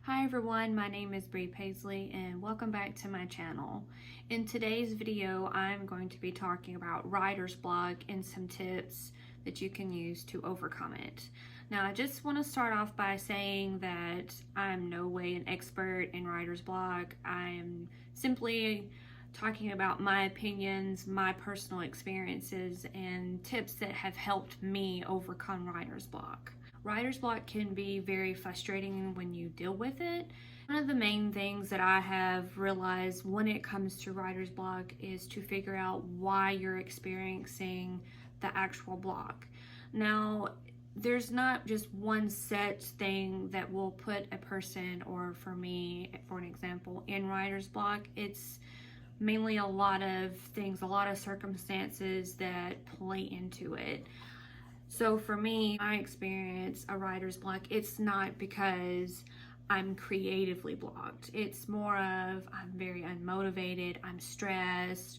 Hi everyone, my name is Bree Paisley and welcome back to my channel. In today's video, I'm going to be talking about writer's block and some tips that you can use to overcome it. Now, I just want to start off by saying that I'm no way an expert in writer's block. I'm simply talking about my opinions, my personal experiences, and tips that have helped me overcome writer's block. Writer's block can be very frustrating when you deal with it. One of the main things that I have realized when it comes to writer's block is to figure out why you're experiencing the actual block. Now, there's not just one set thing that will put a person, or for me, for an example, in writer's block. It's mainly a lot of things, a lot of circumstances that play into it. So for me, I experience a writer's block. It's not because I'm creatively blocked. It's more of I'm very unmotivated, I'm stressed,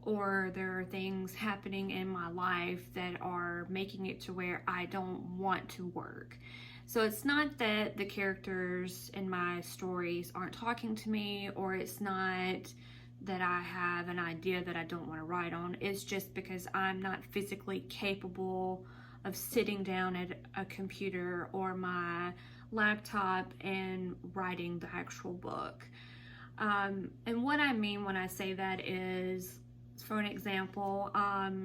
or there are things happening in my life that are making it to where I don't want to work. So it's not that the characters in my stories aren't talking to me, or it's not that I have an idea that I don't want to write on. It's just because I'm not physically capable of sitting down at a computer or my laptop and writing the actual book. And what I mean when I say that is, for an example,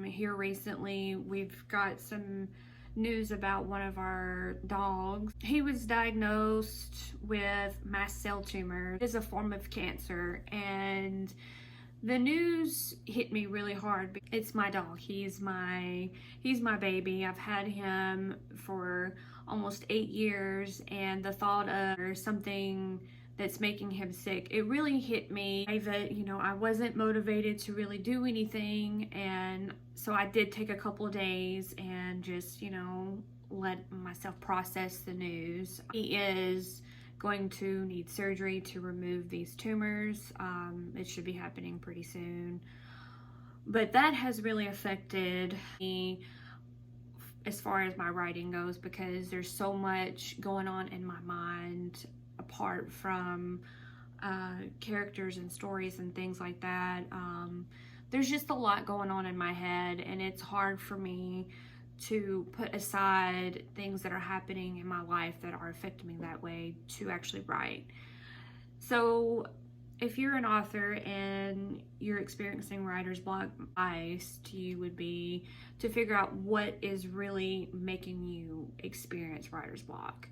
here recently we've got some news about one of our dogs. He was diagnosed with mast cell tumor. It is a form of cancer, and the news hit me really hard. It's my dog. He's my baby. I've had him for almost 8 years, and the thought of something that's making him sick, it really hit me that, I wasn't motivated to really do anything. And so I did take a couple of days and just, let myself process the news. He is going to need surgery to remove these tumors. It should be happening pretty soon. But that has really affected me as far as my writing goes, because there's so much going on in my mind apart from characters and stories and things like that. There's just a lot going on in my head, and it's hard for me to put aside things that are happening in my life that are affecting me that way to actually write. So if you're an author and you're experiencing writer's block, my advice to you would be to figure out what is really making you experience writer's block.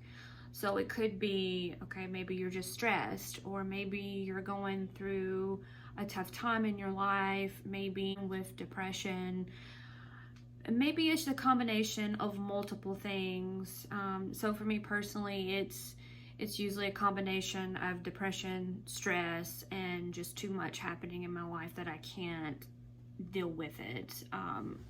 So it could be, okay, maybe you're just stressed, or maybe you're going through a tough time in your life, maybe with depression. Maybe it's a combination of multiple things. So for me personally, it's usually a combination of depression, stress, and just too much happening in my life that I can't deal with it.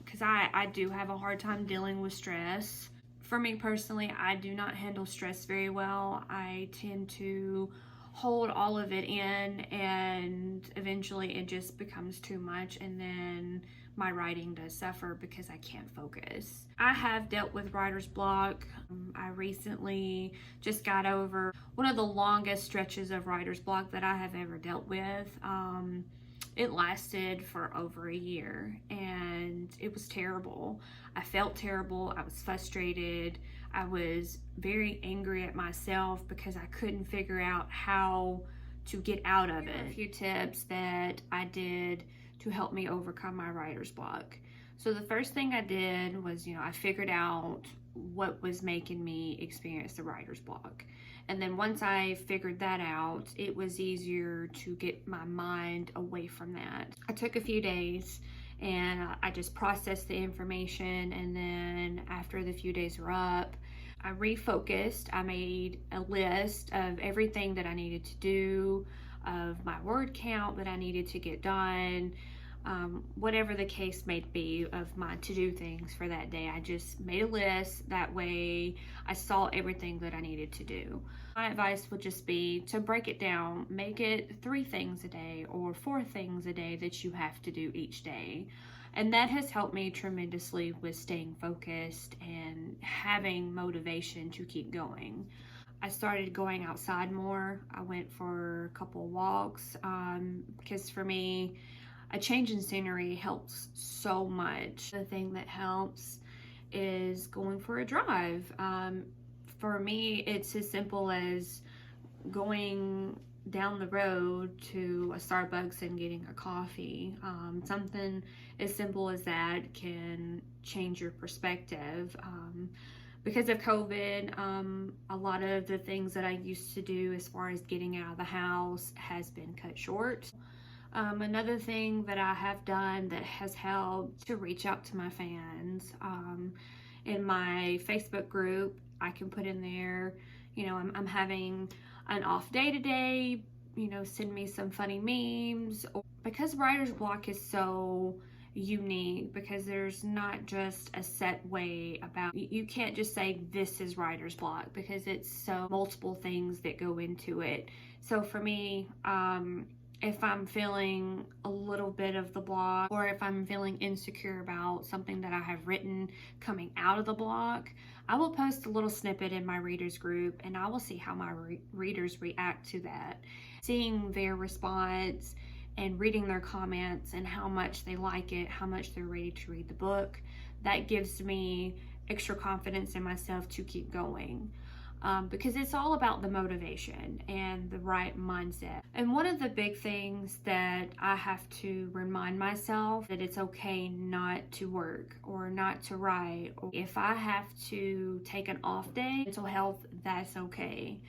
Because I do have a hard time dealing with stress. For me personally, I do not handle stress very well. I tend to hold all of it in, and eventually it just becomes too much, and then my writing does suffer because I can't focus. I have dealt with writer's block. I recently just got over one of the longest stretches of writer's block that I have ever dealt with. It lasted for over a year, and it was terrible. I felt terrible. I was frustrated. I was very angry at myself because I couldn't figure out how to get out of it. A few tips that I did to help me overcome my writer's block. So the first thing I did was, I figured out what was making me experience the writer's block. And then once I figured that out, it was easier to get my mind away from that. I took a few days and I just processed the information, and then after the few days were up, I refocused. I made a list of everything that I needed to do, of my word count that I needed to get done, whatever the case may be of my to-do things for that day. I just made a list. That way I saw everything that I needed to do. My advice would just be to break it down. Make it 3 things a day or 4 things a day that you have to do each day. And that has helped me tremendously with staying focused and having motivation to keep going. I started going outside more. I went for a couple walks because for me, a change in scenery helps so much. The thing that helps is going for a drive. For me, it's as simple as going down the road to a Starbucks and getting a coffee. Something as simple as that can change your perspective. Because of COVID, a lot of the things that I used to do as far as getting out of the house has been cut short. Another thing that I have done that has helped to reach out to my fans, in my Facebook group, I can put in there, you know, I'm having an off day today, you know, send me some funny memes. Because writer's block is so unique, because there's not just a set way about, you can't just say this is writer's block, because it's so multiple things that go into it. So for me, if I'm feeling a little bit of the block, or if I'm feeling insecure about something that I have written coming out of the block, I will post a little snippet in my readers group, and I will see how my readers react to that. Seeing their response and reading their comments and how much they like it, how much they're ready to read the book, that gives me extra confidence in myself to keep going. Because it's all about the motivation and the right mindset. And one of the big things that I have to remind myself, that it's okay not to work or not to write. Or if I have to take an off day, mental health, that's okay.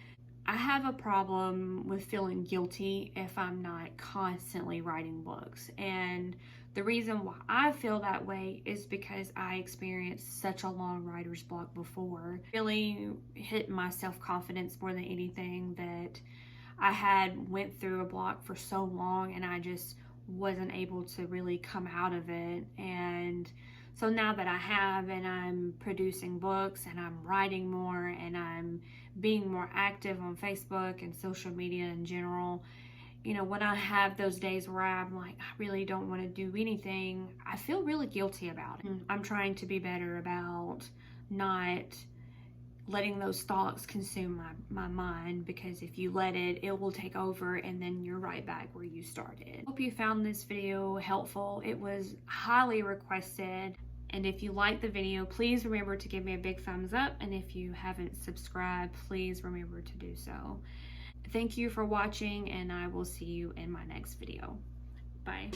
I have a problem with feeling guilty if I'm not constantly writing books. And the reason why I feel that way is because I experienced such a long writer's block before. Really hit my self-confidence more than anything, that I had went through a block for so long and I just wasn't able to really come out of it. And so now that I have, and I'm producing books and I'm writing more and I'm being more active on Facebook and social media in general, you know, when I have those days where I'm like, I really don't want to do anything, I feel really guilty about it. I'm trying to be better about not letting those thoughts consume my mind, because if you let it, it will take over and then you're right back where you started. Hope you found this video helpful. It was highly requested. And if you liked the video, please remember to give me a big thumbs up. And if you haven't subscribed, please remember to do so. Thank you for watching, and I will see you in my next video. Bye.